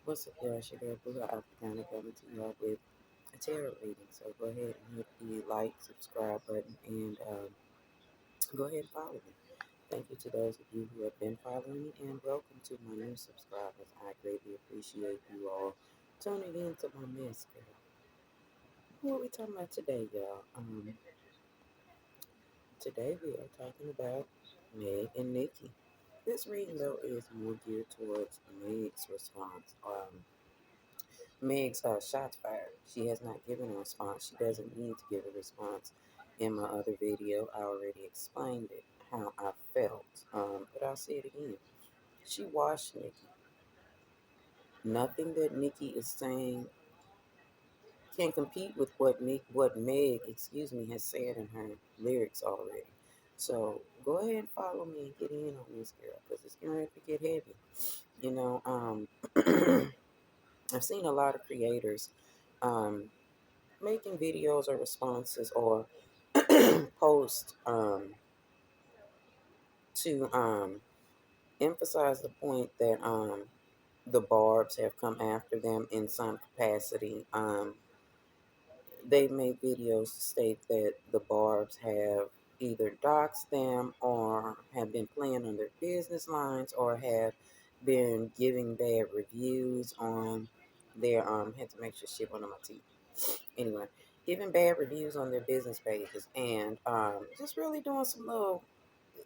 What's up, y'all? It's your girl, Blue Africana, coming to y'all with a tarot reading. So go ahead and hit the like, subscribe button, and go ahead and follow me. Thank you to those of you who have been following me, and welcome to my new subscribers. I greatly appreciate you all tuning in to my mess, girl. What are we talking about today, y'all? Today we are talking about Meg and Nikki. This reading, though, is more geared towards Meg's response. Meg's shots fired. She has not given a response. She doesn't need to give a response. In my other video, I already explained it, how I felt. But I'll say it again. She washed Nikki. Nothing that Nikki is saying can compete with what Meg, has said in her lyrics already. So go ahead and follow me and get in on this girl because it's going to get heavy. You know, I've seen a lot of creators um, making videos or responses or post to emphasize the point that the Barbs have come after them in some capacity. They've made videos to state that the Barbs have either doxed them or have been playing on their business lines or have been giving bad reviews on their had to make sure shit went on my teeth. Anyway, giving bad reviews on their business pages and just really doing some little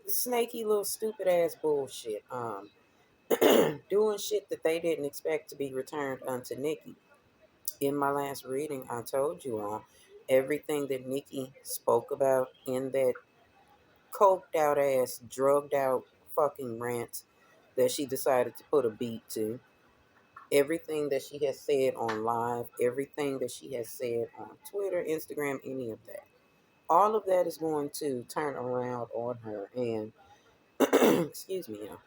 snaky little stupid ass bullshit. Doing shit that they didn't expect to be returned unto Nikki. In my last reading, I told you all everything that Nikki spoke about in that coked out ass, drugged out fucking rant that she decided to put a beat to. Everything that she has said on live, everything that she has said on Twitter, Instagram, any of that. All of that is going to turn around on her and excuse me, yeah.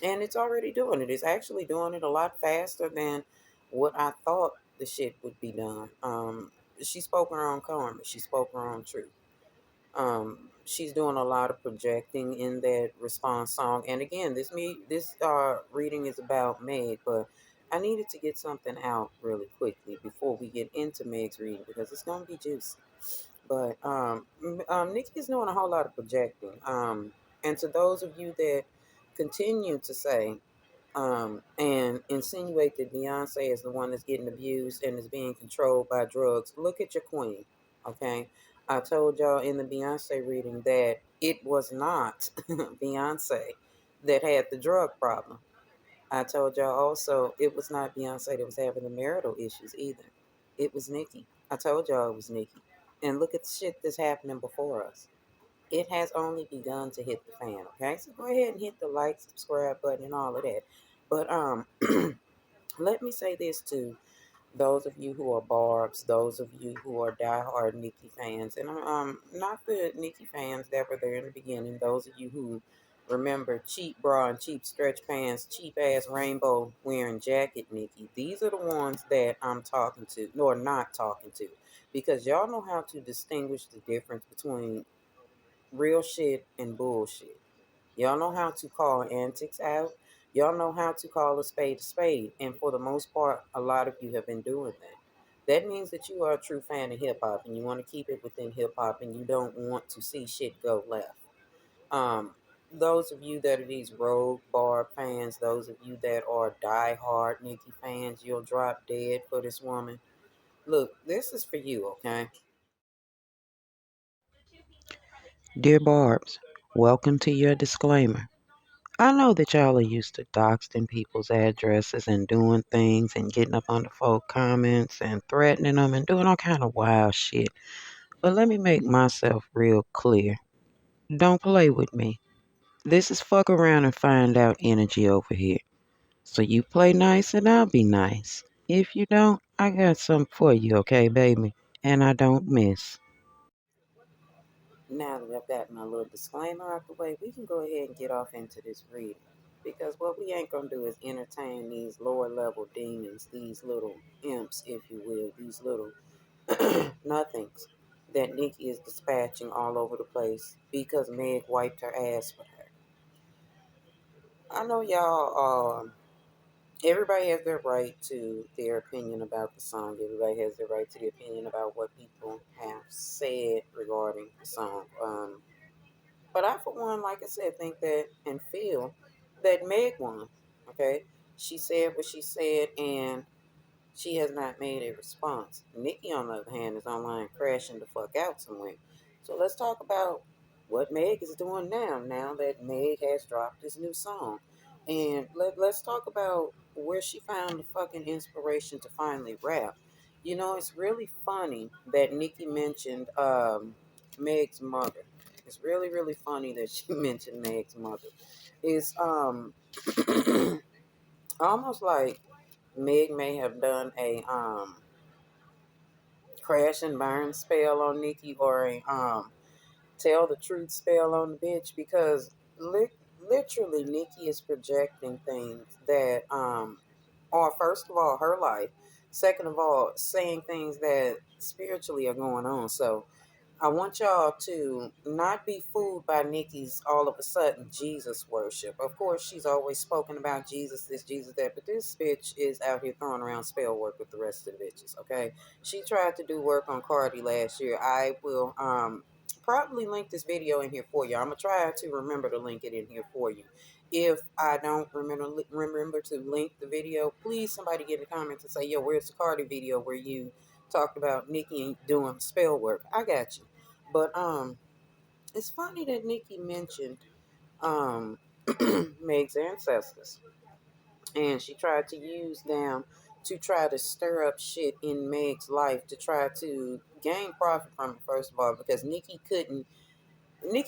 And it's already doing it. It's actually doing it a lot faster than what I thought the shit would be done. She spoke her own karma. She spoke her own truth. She's doing a lot of projecting in that response song. And again, this reading is about Meg, but I needed to get something out really quickly before we get into Meg's reading because it's gonna be juicy. But Nikki is doing a whole lot of projecting. And to those of you that continue to say and insinuate that Beyonce is the one that's getting abused and is being controlled by drugs, look at your queen. Okay, I told y'all in the Beyonce reading that it was not Beyonce that had the drug problem. I told y'all also it was not Beyonce that was having the marital issues either. It was Nikki. I told y'all it was Nikki. And look at the shit that's happening before us. It has only begun to hit the fan, okay? So go ahead and hit the like, subscribe button and all of that. But let me say this too. Those of you who are Barbs, those of you who are diehard Nicki fans, and not the Nicki fans that were there in the beginning, those of you who remember cheap bra and cheap stretch pants, cheap ass rainbow wearing jacket Nicki, these are the ones that I'm talking to, or not talking to, because y'all know how to distinguish the difference between real shit and bullshit. Y'all know how to call antics out. Y'all know how to call a spade a spade. And for the most part, a lot of you have been doing that. That means that you are a true fan of hip hop and you want to keep it within hip hop and you don't want to see shit go left. Um, those of you that are these Rogue Barb fans, those of you that are die-hard Nicki fans, you'll drop dead for this woman. Look, this is for you, okay? Dear Barbs, welcome to your disclaimer. I know that y'all are used to doxing people's addresses and doing things and getting up under folk comments and threatening them and doing all kind of wild shit. But let me make myself real clear. Don't play with me. This is fuck around and find out energy over here. So you play nice and I'll be nice. If you don't, I got something for you, okay, baby? And I don't miss. Now that I've got my little disclaimer out the way, we can go ahead and get off into this reading. Because what we ain't gonna do is entertain these lower level demons, these little imps, if you will, these little nothings that Nikki is dispatching all over the place because Meg wiped her ass with her. I know y'all everybody has their right to their opinion about the song. Everybody has their right to the opinion about what people have said regarding the song. But I, for one, like I said, think that and feel that Meg won. Okay, she said what she said, and she has not made a response. Nikki, on the other hand, is online crashing the fuck out somewhere. So let's talk about what Meg is doing now. Now that Meg has dropped this new song, and let's talk about where she found the fucking inspiration to finally rap. You know, it's really funny that Nikki mentioned Meg's mother. It's really, really funny that she mentioned Meg's mother. It's almost like Meg may have done a crash and burn spell on Nikki, or a tell the truth spell on the bitch, because literally Nikki is projecting things that are, first of all, her life, second of all, saying things that spiritually are going on. So I want y'all to not be fooled by Nikki's all of a sudden Jesus worship. Of course, she's always spoken about Jesus this, Jesus that, but this bitch is out here throwing around spell work with the rest of the bitches, okay? She tried to do work on Cardi last year. I will probably link this video in here for you. I'm going to try to remember to link it in here for you. If I don't remember to link the video, please somebody get in the comments and say, yo, where's the Cardi video where you talked about Nikki doing spell work? I got you. But it's funny that Nikki mentioned um Meg's ancestors, and she tried to use them to try to stir up shit in Meg's life to try to gain profit from it. First of all, because Nikki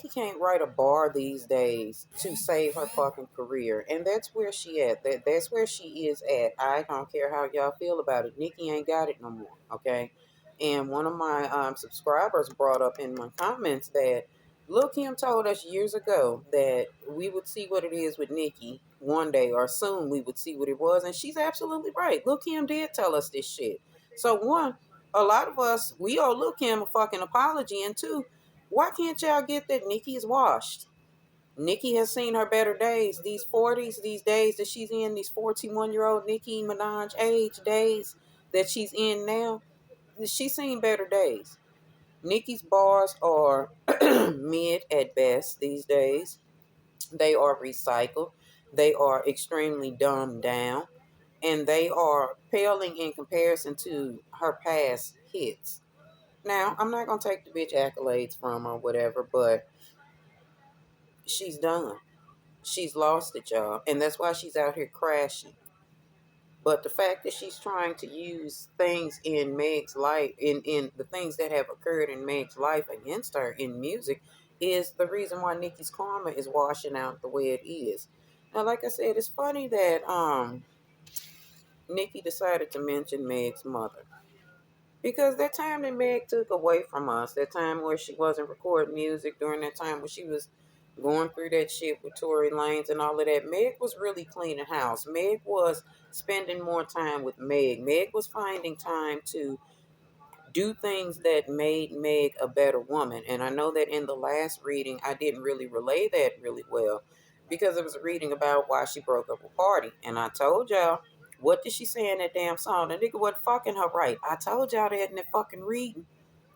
can't write a bar these days to save her fucking career, and that's where she at. That's where she is at. I don't care how y'all feel about it. Nikki ain't got it no more. Okay, and one of my subscribers brought up in my comments that Lil Kim told us years ago that we would see what it is with Nikki one day, or soon we would see what it was, and she's absolutely right. Lil Kim did tell us this shit. So one, a lot of us, we owe Lil Kim a fucking apology, and two, why can't y'all get that Nikki is washed? Nikki has seen her better days. These 40s, these days that she's in, these 41-year-old Nicki Minaj age days that she's in now, she's seen better days. Nikki's bars are mid at best these days. They are recycled. They are extremely dumbed down. And they are paling in comparison to her past hits. Now, I'm not going to take the bitch accolades from her, whatever, but she's done. She's lost it, y'all. And that's why she's out here crashing. But the fact that she's trying to use things in Meg's life, in the things that have occurred in Meg's life against her in music, is the reason why Nikki's karma is washing out the way it is. Now, like I said, it's funny that Nikki decided to mention Meg's mother. Because that time that Meg took away from us, that time where she wasn't recording music, during that time where she was going through that shit with Tory Lanez and all of that, Meg was really cleaning house. Meg was spending more time with Meg. Meg was finding time to do things that made Meg a better woman. And I know that in the last reading, I didn't really relay that really well, because it was a reading about why she broke up with Party. And I told y'all, what did she say in that damn song? The nigga wasn't fucking her right. I told y'all that in that fucking reading.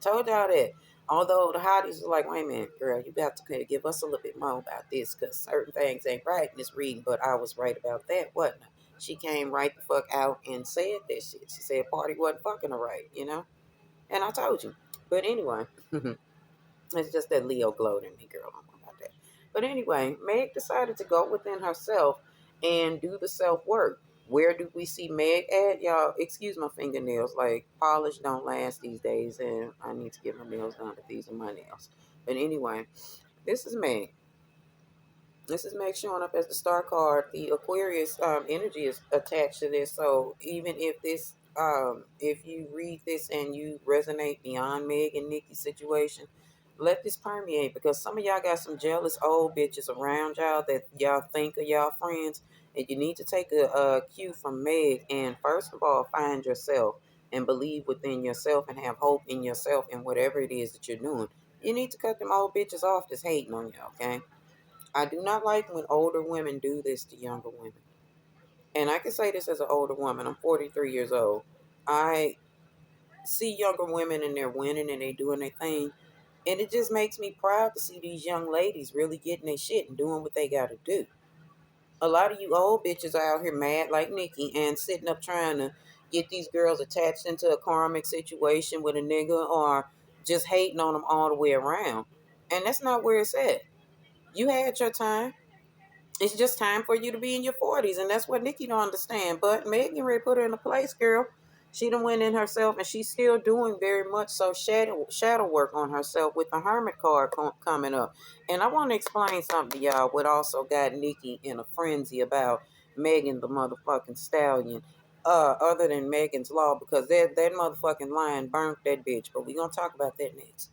Told y'all that. Although the hotties was like, wait a minute, girl, you got to give us a little bit more about this, because certain things ain't right in this reading. But I was right about that, wasn't I? She came right the fuck out and said that shit. She said Party wasn't fucking her right, you know? And I told you. But anyway, it's just that Leo glowed in me, girl. I don't know about that. But anyway, Meg decided to go within herself and do the self work. Where do we see Meg at? Y'all, excuse my fingernails. Like, polish don't last these days, and I need to get my nails done, but these are my nails. But anyway, this is Meg. This is Meg showing up as the star card. The Aquarius energy is attached to this. So even if this, if you read this and you resonate beyond Meg and Nikki's situation, let this permeate, because some of y'all got some jealous old bitches around y'all that y'all think are y'all friends. And you need to take a cue from Meg and, first of all, find yourself and believe within yourself and have hope in yourself and whatever it is that you're doing. You need to cut them old bitches off that's hating on you, okay? I do not like when older women do this to younger women. And I can say this as an older woman. I'm 43 years old. I see younger women and they're winning and they doing their thing. And it just makes me proud to see these young ladies really getting their shit and doing what they got to do. A lot of you old bitches are out here mad like Nikki and sitting up trying to get these girls attached into a karmic situation with a nigga or just hating on them all the way around. And that's not where it's at. You had your time. It's just time for you to be in your 40s, and that's what Nikki don't understand. But Megan Ray put her in a place, girl. She done went in herself, and she's still doing very much so shadow work on herself with the Hermit card coming up. And I want to explain something to y'all. What also got Nikki in a frenzy about Megan the motherfucking stallion. Other than Megan's Law, because that motherfucking lion burnt that bitch. But we gonna talk about that next.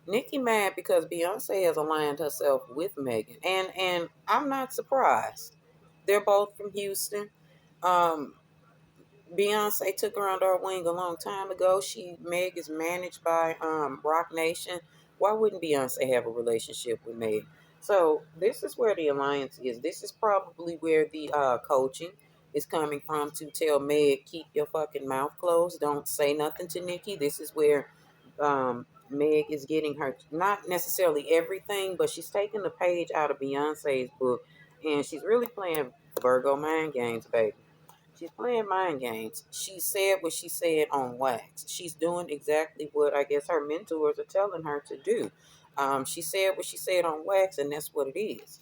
Nicki mad because Beyonce has aligned herself with Megan, and I'm not surprised. They're both from Houston. Um, Beyonce took her under her wing a long time ago. Meg is managed by Rock Nation. Why wouldn't Beyonce have a relationship with Meg? So this is where the alliance is. This is probably where the coaching is coming from to tell Meg, keep your fucking mouth closed. Don't say nothing to Nikki. This is where Meg is getting her, not necessarily everything, but she's taking the page out of Beyonce's book, and she's really playing Virgo mind games, baby. She's playing mind games. She said what she said on wax. She's doing exactly what I guess her mentors are telling her to do. She said what she said on wax, and that's what it is.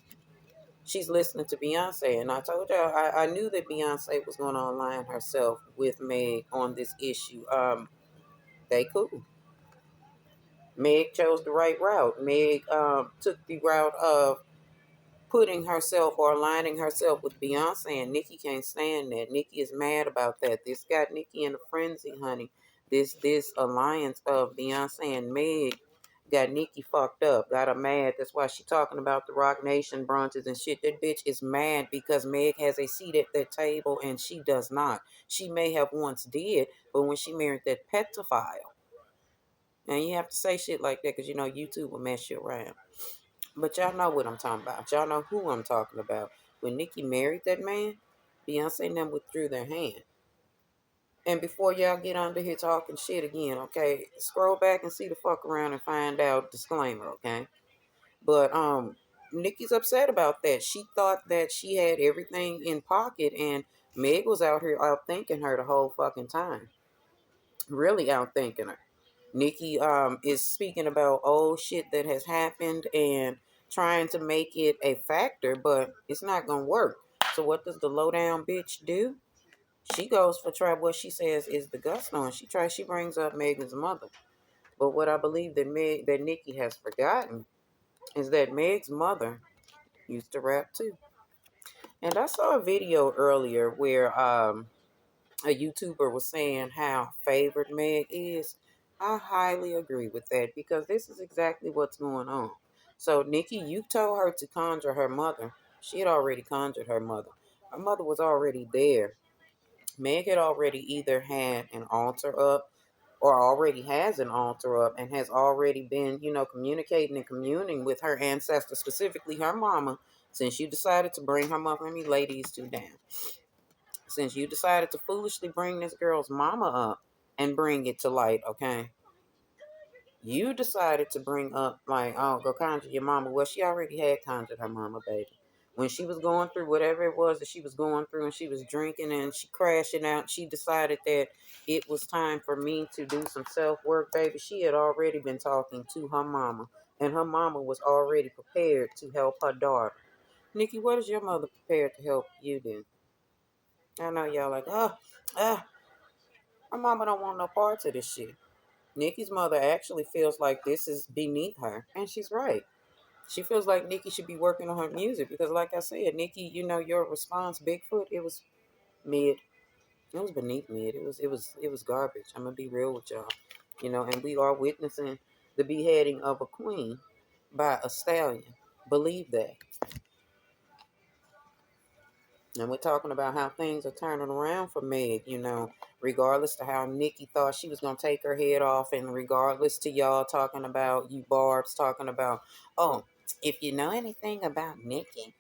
She's listening to Beyonce, and I told her I knew that Beyonce was going to align herself with Meg on this issue. They cool. Meg chose the right route. Meg took the route of putting herself or aligning herself with Beyonce, and Nikki can't stand that. Nikki is mad about that. This got Nikki in a frenzy, honey. This alliance of Beyonce and Meg got Nikki fucked up, got her mad. That's why she talking about the Rock Nation brunches and shit. That bitch is mad because Meg has a seat at that table and she does not. She may have once did, but when she married that pedophile, and you have to say shit like that because you know YouTube will mess you around. But y'all know what I'm talking about. Y'all know who I'm talking about. When Nikki married that man, Beyonce and them withdrew their hand. And before y'all get under here talking shit again, okay, scroll back and see the fuck around and find out disclaimer, okay? But Nikki's upset about that. She thought that she had everything in pocket and Meg was out here outthinking her the whole fucking time. Really outthinking her. Nikki is speaking about old shit that has happened and trying to make it a factor, but it's not gonna work. So what does the low down bitch do? She goes for try what she says is the gusto, and she brings up Megan's mother. But what I believe that Nikki has forgotten is that Meg's mother used to rap too. And I saw a video earlier where a YouTuber was saying how favored Meg is. I highly agree with that because this is exactly what's going on. So, Nikki, you told her to conjure her mother. She had already conjured her mother. Her mother was already there. Meg had already either had an altar up or already has an altar up and has already been, communicating and communing with her ancestors, specifically her mama, since you decided to bring her mother. Let me lay these two down. Since you decided to foolishly bring this girl's mama up and bring it to light, okay? You decided to bring up, like, oh, go conjure your mama. Well, she already had conjured her mama, baby. When she was going through whatever it was that she was going through and she was drinking and she crashing out, she decided that it was time for me to do some self work, baby. She had already been talking to her mama, and her mama was already prepared to help her daughter. Nikki, what is your mother prepared to help you do? I know y'all like, my mama don't want no parts of this shit. Nikki's mother actually feels like this is beneath her, and she's right. She feels like Nikki should be working on her music because, like I said, Nikki, your response, Bigfoot, it was mid. It was beneath mid. It was garbage. I'm gonna be real with y'all, and we are witnessing the beheading of a queen by a stallion. Believe that. And we're talking about how things are turning around for Meg, regardless to how Nikki thought she was going to take her head off, and regardless to y'all talking about, you Barb's talking about, oh, if you know anything about Nikki,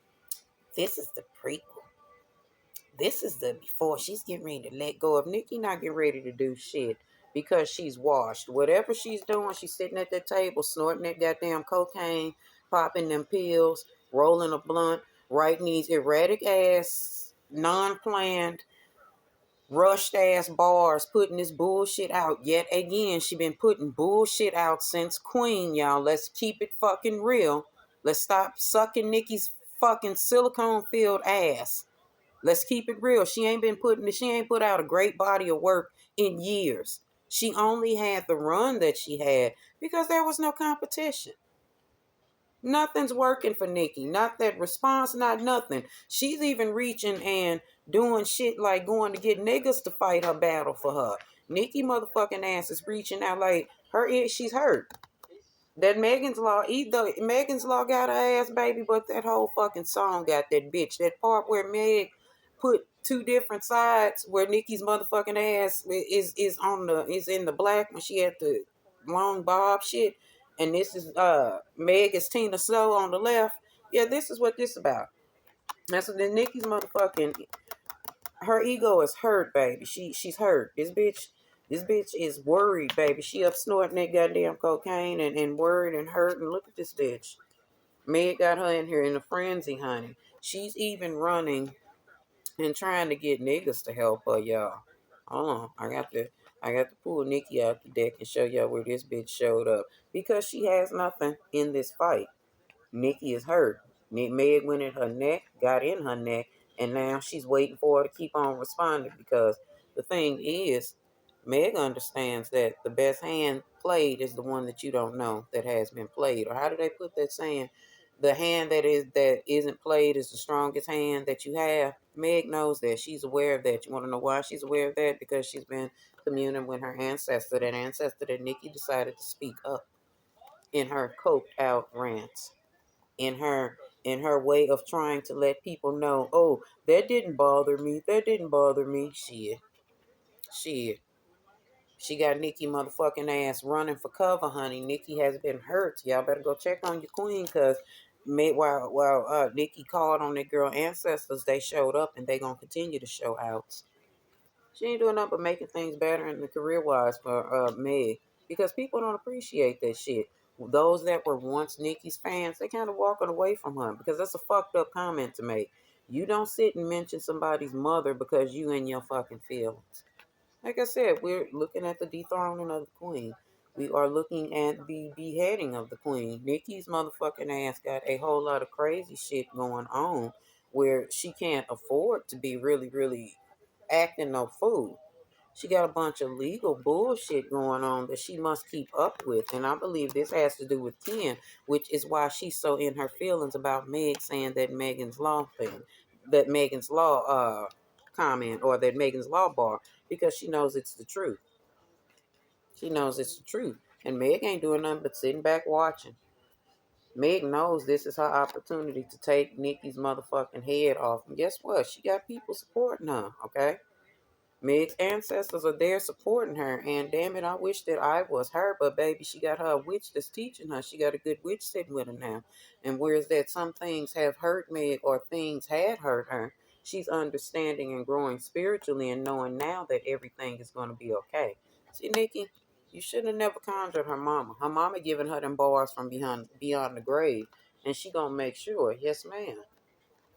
this is the prequel. This is the before she's getting ready to let go of Nikki. Not getting ready to do shit because she's washed. Whatever she's doing, she's sitting at that table snorting that goddamn cocaine, popping them pills, rolling a blunt, writing these erratic ass, non-planned, rushed ass bars, putting this bullshit out. Yet again, she been putting bullshit out since Queen, y'all. Let's keep it fucking real. Let's stop sucking Nikki's fucking silicone filled ass. Let's keep it real. She ain't put out a great body of work in years. She only had the run that she had because there was no competition. Nothing's working for Nikki. Not that response, not nothing. She's even reaching and doing shit like going to get niggas to fight her battle for her. Nikki motherfucking ass is reaching out like she's hurt. That Megan's Law got her ass, baby, but that whole fucking song got that bitch. That part where Meg put two different sides, where Nikki's motherfucking ass is in the black when she had the long bob shit, and this is Meg is Tina Snow on the left. Yeah, this is what this about. That's what the Nikki's motherfucking her ego is hurt, baby. She's hurt. This bitch is worried, baby. She up snorting that goddamn cocaine and worried and hurt. And look at this bitch. Meg got her in here in a frenzy, honey. She's even running and trying to get niggas to help her, y'all. Hold on. I got to pull Nikki out the deck and show y'all where this bitch showed up. Because she has nothing in this fight. Nikki is hurt. Meg went in her neck, got in her neck, and now she's waiting for her to keep on responding because the thing is, Meg understands that the best hand played is the one that you don't know that has been played. Or how do they put that saying? The hand that isn't played is the strongest hand that you have. Meg knows that. She's aware of that. You want to know why she's aware of that? Because she's been communing with her ancestor, that ancestor that Nikki decided to speak up in her coked out rants, in her way of trying to let people know, oh, that didn't bother me. That didn't bother me. Shit. She got Nikki motherfucking ass running for cover, honey. Nikki has been hurt. Y'all better go check on your queen, cause while Nikki called on that girl ancestors, they showed up and they gonna continue to show out. She ain't doing nothing but making things better in the career wise for Meg, because people don't appreciate that shit. Those that were once Nikki's fans, they kind of walking away from her because that's a fucked up comment to make. You don't sit and mention somebody's mother because you in your fucking feelings. Like I said, we're looking at the dethroning of the queen. We are looking at the beheading of the queen. Nikki's motherfucking ass got a whole lot of crazy shit going on where she can't afford to be really, really acting no fool. She got a bunch of legal bullshit going on that she must keep up with. And I believe this has to do with Ken, which is why she's so in her feelings about Meg saying that Megan's Law thing, that Megan's Law comment, or that Megan's Law bar, because she knows it's the truth. She knows it's the truth. And Meg ain't doing nothing but sitting back watching. Meg knows this is her opportunity to take Nikki's motherfucking head off. And guess what? She got people supporting her, okay? Meg's ancestors are there supporting her, and damn it, I wish that I was her, but baby, she got her a witch that's teaching her. She got a good witch sitting with her now. And whereas that some things have hurt Meg or things had hurt her, she's understanding and growing spiritually and knowing now that everything is going to be okay. See, Nikki, you should have never conjured her mama. Her mama giving her them bars from beyond the grave, and she gonna make sure, yes ma'am.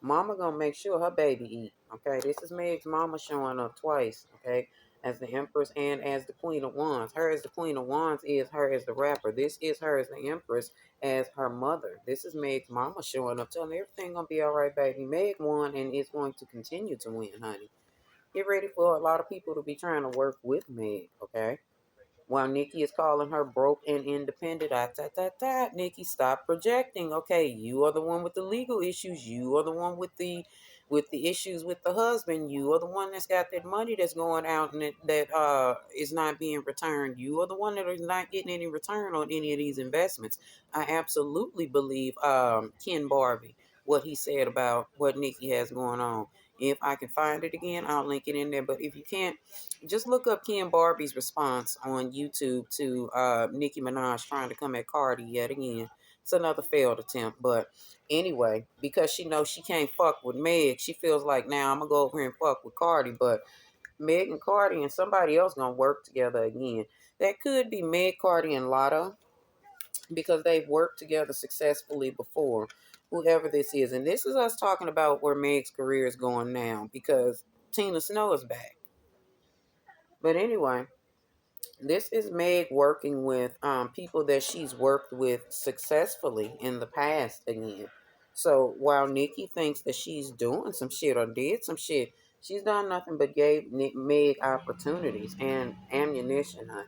Mama gonna make sure her baby eat. Okay, this is Meg's mama showing up twice. Okay, as the Empress and as the Queen of Wands. Her as the Queen of Wands is her as the rapper. This is her as the Empress as her mother. This is Meg's mama showing up, telling her everything gonna be all right, baby. Meg won and is going to continue to win, honey. Get ready for a lot of people to be trying to work with Meg. Okay. While Nikki is calling her broke and independent, Nikki, stop projecting. Okay, you are the one with the legal issues. You are the one with the issues with the husband. You are the one that's got that money that's going out and that is not being returned. You are the one that is not getting any return on any of these investments. I absolutely believe Ken Barbie, what he said about what Nikki has going on. If I can find it again, I'll link it in there. But if you can't, just look up Ken Barbie's response on YouTube to Nicki Minaj trying to come at Cardi yet again. It's another failed attempt. But anyway, because she knows she can't fuck with Meg, she feels like now I'm gonna go over here and fuck with Cardi. But Meg and Cardi and somebody else gonna work together again. That could be Meg, Cardi, and Lotto because they've worked together successfully before. Whoever this is, and this is us talking about where Meg's career is going now because Tina Snow is back. But anyway, this is Meg working with people that she's worked with successfully in the past again. So while Nikki thinks that she's doing some shit or did some shit, she's done nothing but gave Meg opportunities and ammunition, honey.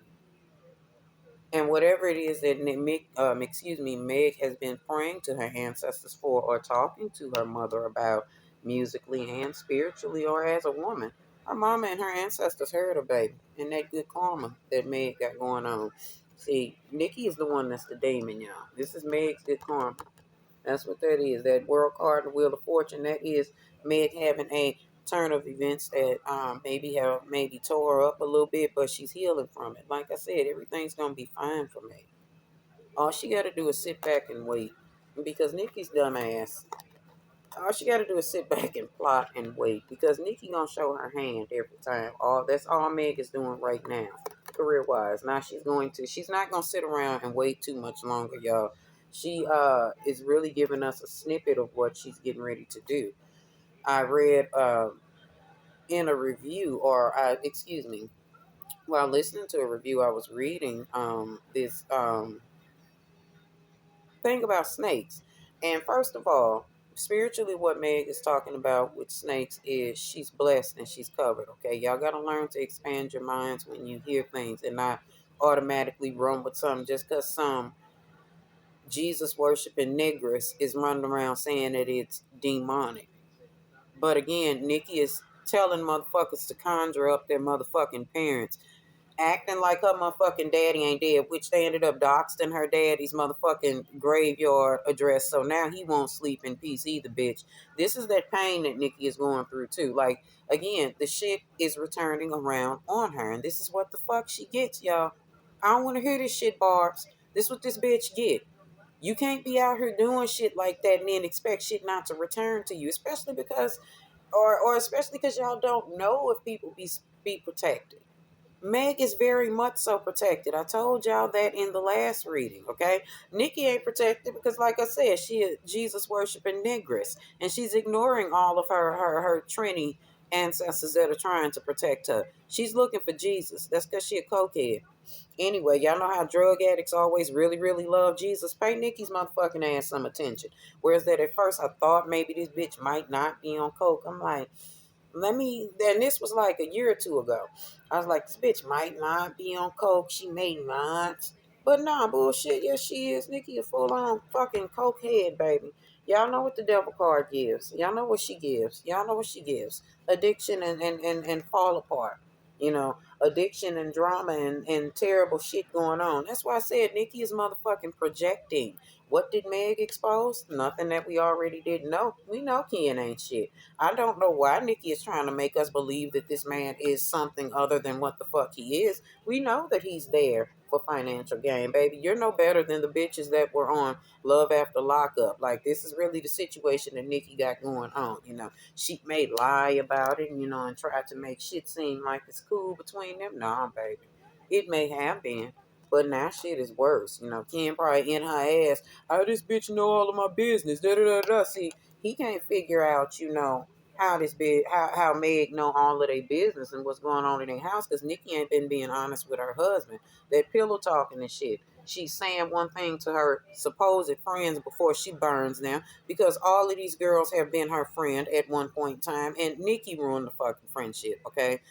And whatever it is that Meg has been praying to her ancestors for or talking to her mother about musically and spiritually or as a woman, her mama and her ancestors heard her, baby, and that good karma that Meg got going on. See, Nikki is the one that's the demon, y'all. This is Meg's good karma. That's what that is. That world card, the wheel of fortune, that is Meg having a turn of events that maybe tore her up a little bit, but she's healing from it. Like I said, everything's gonna be fine for Meg. All she gotta do is sit back and wait. Because Nikki's dumbass. All she gotta do is sit back and plot and wait. Because Nikki gonna show her hand every time. All that's all Meg is doing right now, career wise. Now she's not gonna sit around and wait too much longer, y'all. She is really giving us a snippet of what she's getting ready to do. I read in a review, excuse me, while listening to a review, I was reading this thing about snakes. And first of all, spiritually, what Meg is talking about with snakes is she's blessed and she's covered. Okay, y'all got to learn to expand your minds when you hear things and not automatically run with something just because some Jesus worshiping negress is running around saying that it's demonic. But again, Nikki is telling motherfuckers to conjure up their motherfucking parents, acting like her motherfucking daddy ain't dead, which they ended up doxing her daddy's motherfucking graveyard address. So now he won't sleep in peace either, bitch. This is that pain that Nikki is going through too. Like, again, the shit is returning around on her. And this is what the fuck she gets, y'all. I don't want to hear this shit, Barbs. This is what this bitch get. You can't be out here doing shit like that and then expect shit not to return to you, especially because, or especially because y'all don't know if people be protected. Meg is very much so protected. I told y'all that in the last reading, okay? Nikki ain't protected because, like I said, she is Jesus worshiping negress, and she's ignoring all of her Trini ancestors that are trying to protect her. She's looking for Jesus. That's because she a cokehead. Anyway, y'all know how drug addicts always really, really love Jesus. Pay Nikki's motherfucking ass some attention. Whereas that at first I thought maybe this bitch might not be on coke. I'm like, and this was like a year or two ago. I was like, this bitch might not be on coke. She may not. But nah, bullshit. Yes, she is. Nikki a full on fucking coke head, baby. Y'all know what the devil card gives. Y'all know what she gives. Y'all know what she gives. Addiction and fall apart. You know, addiction and drama and terrible shit going on. That's why I said Nikki is motherfucking projecting. What did Meg expose? Nothing that we already didn't know. We know Ken ain't shit. I don't know why Nikki is trying to make us believe that this man is something other than what the fuck he is. We know that he's there for financial gain, baby. You're no better than the bitches that were on Love After Lockup. Like, this is really the situation that Nikki got going on. You know, she may lie about it, you know, and try to make shit seem like it's cool between them. Nah, baby. It may have been. But now shit is worse. You know, Ken probably in her ass. How this bitch know all of my business? Da da da da. See, he can't figure out, you know, how Meg know all of their business and what's going on in their house because Nikki ain't been being honest with her husband. That pillow talking and shit. She's saying one thing to her supposed friends before she burns them because all of these girls have been her friend at one point in time and Nikki ruined the fucking friendship, okay?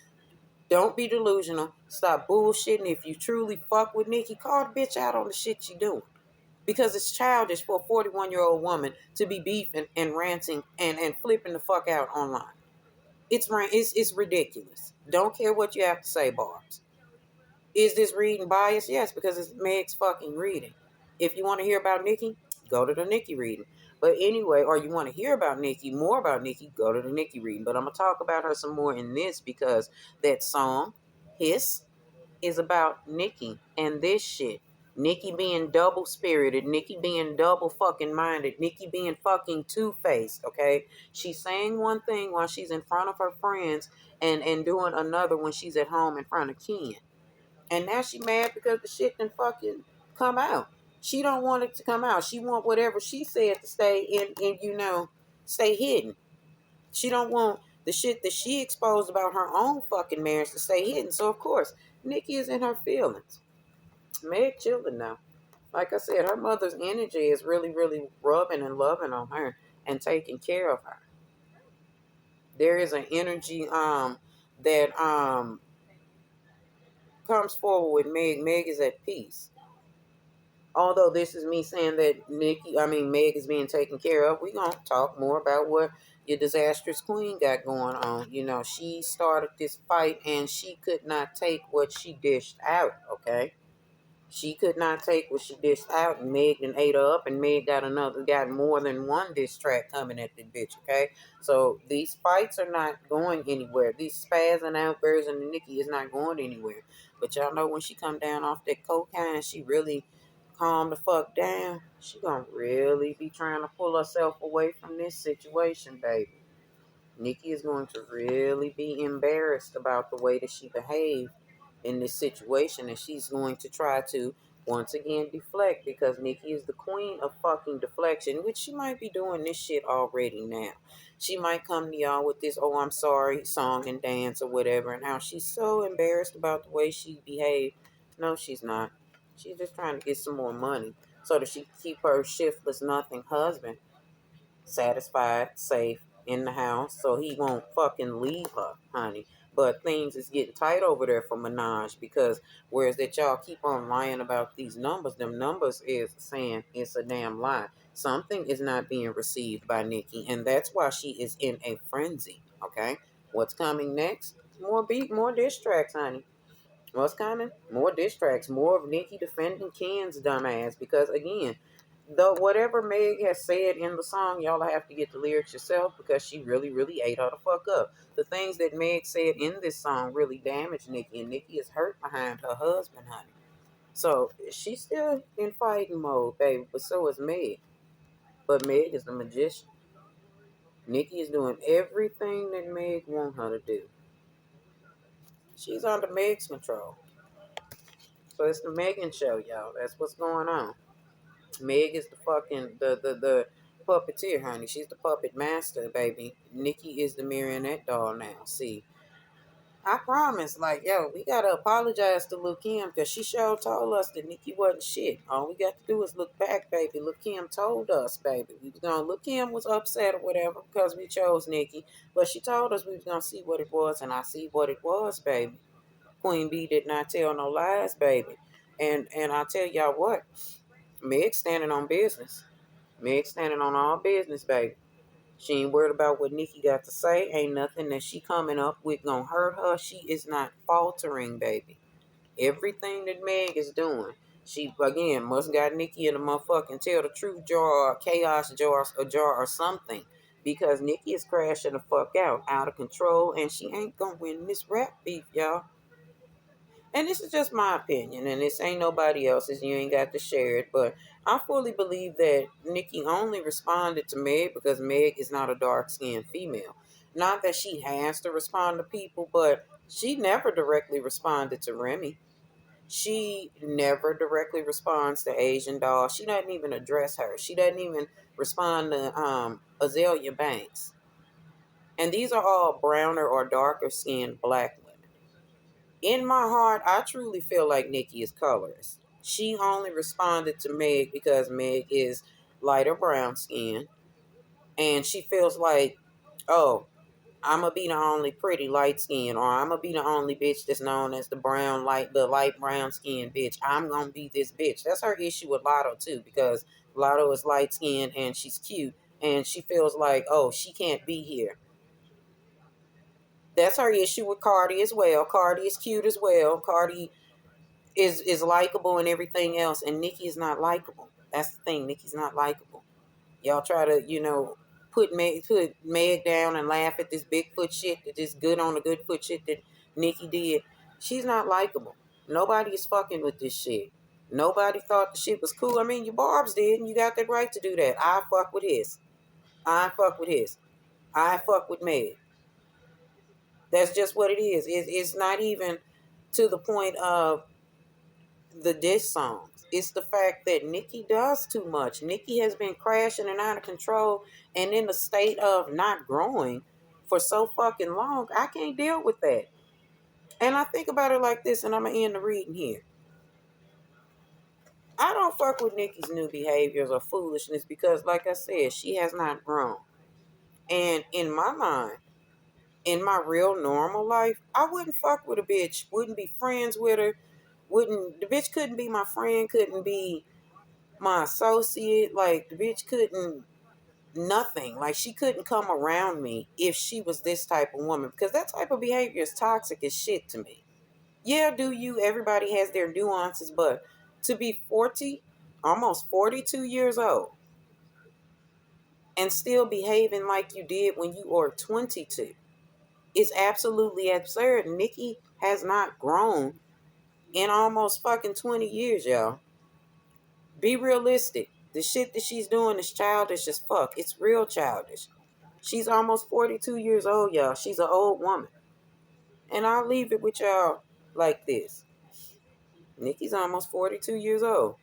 Don't be delusional. Stop bullshitting. If you truly fuck with Nikki, call the bitch out on the shit she doing. Because it's childish for a 41-year-old woman to be beefing and ranting and flipping the fuck out online. It's ridiculous. Don't care what you have to say, Barbs. Is this reading biased? Yes, because it's Meg's fucking reading. If you want to hear about Nikki, go to the Nikki reading. But anyway, or you want to hear about Nikki, more about Nikki, go to the Nikki reading. But I'm going to talk about her some more in this because that song, Hiss, is about Nikki and this shit. Nikki being double spirited, Nikki being double fucking minded, Nikki being fucking two-faced, okay? She's saying one thing while she's in front of her friends and doing another when she's at home in front of Ken. And now she mad because the shit done fucking come out. She don't want it to come out. She want whatever she said to stay in stay hidden. She don't want the shit that she exposed about her own fucking marriage to stay hidden. So of course, Nikki is in her feelings. Meg chilling now. Like I said, her mother's energy is really, really rubbing and loving on her and taking care of her. There is an energy that comes forward with Meg. Meg is at peace. Although this is me saying that Meg is being taken care of, we're gonna talk more about what your disastrous queen got going on. You know, she started this fight and she could not take what she dished out, okay? She could not take what she dished out, and Meg and ate her up, and Meg got more than one diss track coming at the bitch, okay? So these fights are not going anywhere. These spazzing out version of Nikki is not going anywhere. But y'all know when she come down off that cocaine, she really calm the fuck down. She gonna really be trying to pull herself away from this situation, baby. Nikki is going to really be embarrassed about the way that she behaved in this situation, and she's going to try to once again deflect because Nikki is the queen of fucking deflection, which she might be doing this shit already now. She might come to y'all with this "oh I'm sorry" song and dance or whatever, and how she's so embarrassed about the way she behaved. No, she's not. She's just trying to get some more money so that she can keep her shiftless nothing husband satisfied, safe in the house, so he won't fucking leave her, honey. But things is getting tight over there for Minaj because whereas that y'all keep on lying about these numbers, them numbers is saying it's a damn lie. Something is not being received by Nikki, and that's why she is in a frenzy. Okay, what's coming next? More diss tracks, honey. What's coming? More diss tracks, more of Nikki defending Ken's dumbass. Because again, the whatever Meg has said in the song, y'all have to get the lyrics yourself because she really, really ate her the fuck up. The things that Meg said in this song really damaged Nikki, and Nikki is hurt behind her husband, honey. So she's still in fighting mode, baby, but so is Meg. But Meg is the magician. Nikki is doing everything that Meg wants her to do. She's under Meg's control. So it's the Megan show, y'all. That's what's going on. Meg is the fucking the puppeteer, honey. She's the puppet master, baby. Nikki is the marionette doll now. See, I promise, like, yo, we gotta apologize to Lil Kim because she sure told us that Nikki wasn't shit. All we got to do is look back, baby. Lil Kim told us, baby. We was gonna Lil Kim was upset or whatever because we chose Nikki, but she told us we was gonna see what it was, and I see what it was, baby. Queen B did not tell no lies, baby. And I tell y'all what, Meg standing on business. Meg standing on all business, baby. She ain't worried about what Nikki got to say. Ain't nothing that she coming up with gonna hurt her. She is not faltering, baby. Everything that Meg is doing, she again must got Nikki in a motherfucking tell the truth jar or chaos jar or something. Because Nikki is crashing the fuck out of control, and she ain't gonna win this rap beef, y'all. And this is just my opinion, and this ain't nobody else's. You ain't got to share it, but I fully believe that Nikki only responded to Meg because Meg is not a dark-skinned female. Not that she has to respond to people, but she never directly responded to Remy. She never directly responds to Asian Doll. She doesn't even address her. She doesn't even respond to Azalea Banks. And these are all browner or darker skinned black women. In my heart, I truly feel like Nikki is colorist. She only responded to Meg because Meg is lighter brown skin, and she feels like, oh, I'm gonna be the only pretty light skin, or I'm gonna be the only bitch that's known as the light brown skin bitch. I'm gonna be this bitch. That's her issue with Lotto too, because Lotto is light skinned and she's cute, and she feels like, oh, she can't be here. That's her issue with Cardi as well. Cardi is cute as well. Cardi is likable and everything else, and Nikki is not likable. That's the thing. Nikki's not likable. Y'all try to, put Meg down and laugh at this Bigfoot shit, that this good on the good foot shit that Nikki did. She's not likable. Nobody is fucking with this shit. Nobody thought the shit was cool. I mean, your Barb's did, and you got that right to do that. I fuck with his. I fuck with his. I fuck with Meg. That's just what it is. It's not even to the point of the diss songs. It's the fact that Nicki does too much. Nicki has been crashing and out of control and in a state of not growing for so fucking long. I can't deal with that. And I think about it like this, and I'm gonna end the reading here. I don't fuck with Nicki's new behaviors or foolishness because, like I said, she has not grown. And in my mind, in my real normal life, I wouldn't fuck with a bitch, wouldn't be friends with her, wouldn't, the bitch couldn't be my friend, couldn't be my associate, like the bitch couldn't, nothing. Like she couldn't come around me if she was this type of woman because that type of behavior is toxic as shit to me. Yeah, do you? Everybody has their nuances, but to be 40, almost 42 years old, and still behaving like you did when you were 22 is absolutely absurd. Nicki has not grown in almost fucking 20 years, y'all. Be realistic. The shit that she's doing is childish as fuck. It's real childish. She's almost 42 years old, y'all. She's an old woman. And I'll leave it with y'all like this. Nicki's almost 42 years old.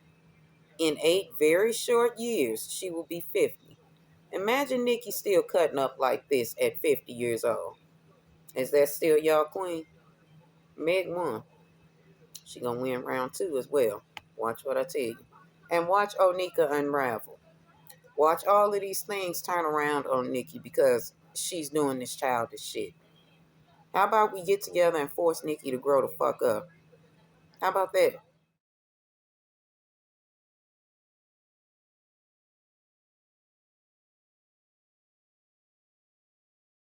In 8 very short years, she will be 50. Imagine Nicki still cutting up like this at 50 years old. Is that still y'all queen? Meg won. She gonna win round 2 as well. Watch what I tell you. And watch Onika unravel. Watch all of these things turn around on Nicki because she's doing this childish shit. How about we get together and force Nicki to grow the fuck up? How about that?